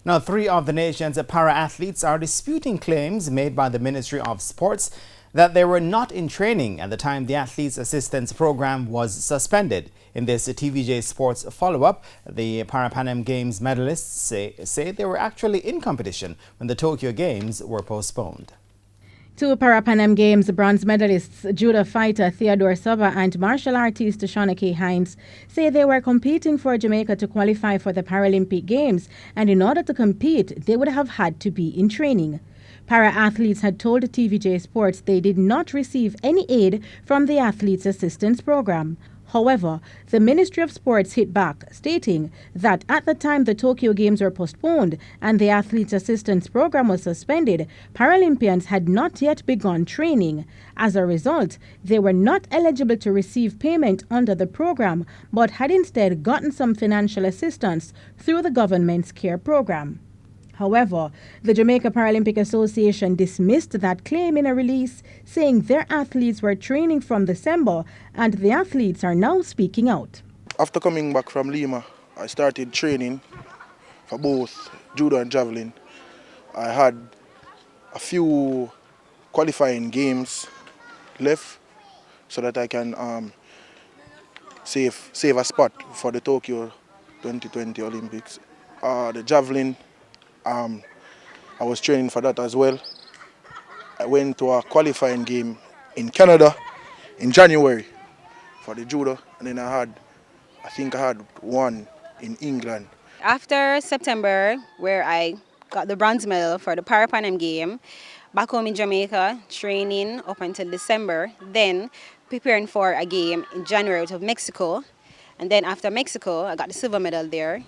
Now, three of the nation's para-athletes are disputing claims made by the Ministry of Sports that they were not in training at the time the Athletes Assistance Program was suspended. In this TVJ Sports follow-up, the Pan Games medalists say they were actually in competition when the Tokyo Games were postponed. Two Pan Games bronze medalists, judo fighter Theodore Saba and martial artist Shauna K. Hines, say they were competing for Jamaica to qualify for the Paralympic Games, and in order to compete, they would have had to be in training. Para-athletes had told TVJ Sports they did not receive any aid from the Athletes Assistance Program. However, the Ministry of Sports hit back, stating that at the time the Tokyo Games were postponed and the Athletes Assistance Program was suspended, Paralympians had not yet begun training. As a result, they were not eligible to receive payment under the program, but had instead gotten some financial assistance through the government's CARE program. However, the Jamaica Paralympic Association dismissed that claim in a release, saying their athletes were training from December and the athletes are now speaking out. After coming back from Lima, I started training for both judo and javelin. I had a few qualifying games left so that I can save a spot for the Tokyo 2020 Olympics. The javelin, I was training for that as well. I went to a qualifying game in Canada in January for the judo, and then I think I had one in England. After September, where I got the bronze medal for the Pan Game, back home in Jamaica, training up until December, then preparing for a game in January out of Mexico, and then after Mexico, I got the silver medal there.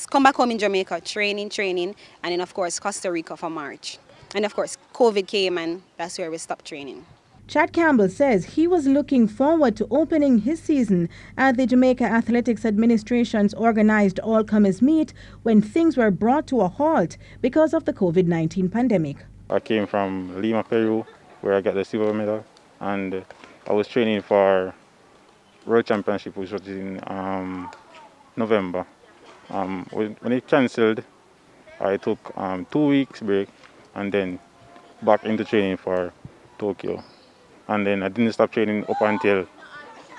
Come back home in Jamaica, training, and then of course Costa Rica for March. And of course COVID came and that's where we stopped training. Chad Campbell says he was looking forward to opening his season at the Jamaica Athletics Administration's organized all-comers meet when things were brought to a halt because of the COVID-19 pandemic. I came from Lima, Peru, where I got the silver medal, and I was training for World Championship, which was in November. When it cancelled, I took 2 weeks break and then back into training for Tokyo. And then I didn't stop training up until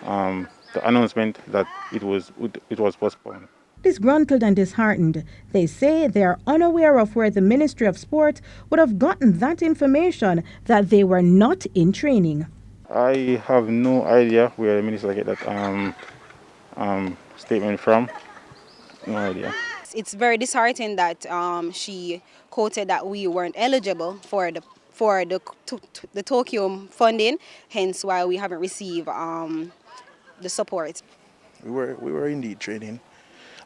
the announcement that it was postponed. Disgruntled and disheartened, they say they are unaware of where the Ministry of Sport would have gotten that information that they were not in training. I have no idea where the minister get that statement from. No idea. It's very disheartening that she quoted that we weren't eligible for the Tokyo funding, hence why we haven't received the support. We were indeed training.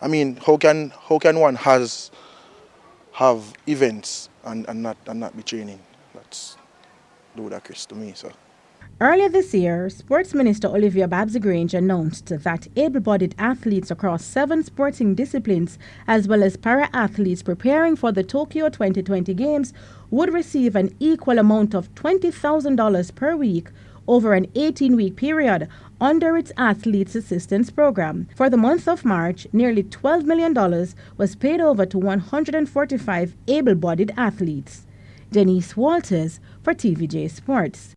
I mean, how can one have events and not be training? That's ludicrous to me. So. Earlier this year, Sports Minister Olivia Babs-Grange announced that able-bodied athletes across 7 sporting disciplines, as well as para-athletes preparing for the Tokyo 2020 Games, would receive an equal amount of $20,000 per week over an 18-week period under its Athletes Assistance Program. For the month of March, nearly $12 million was paid over to 145 able-bodied athletes. Denise Walters for TVJ Sports.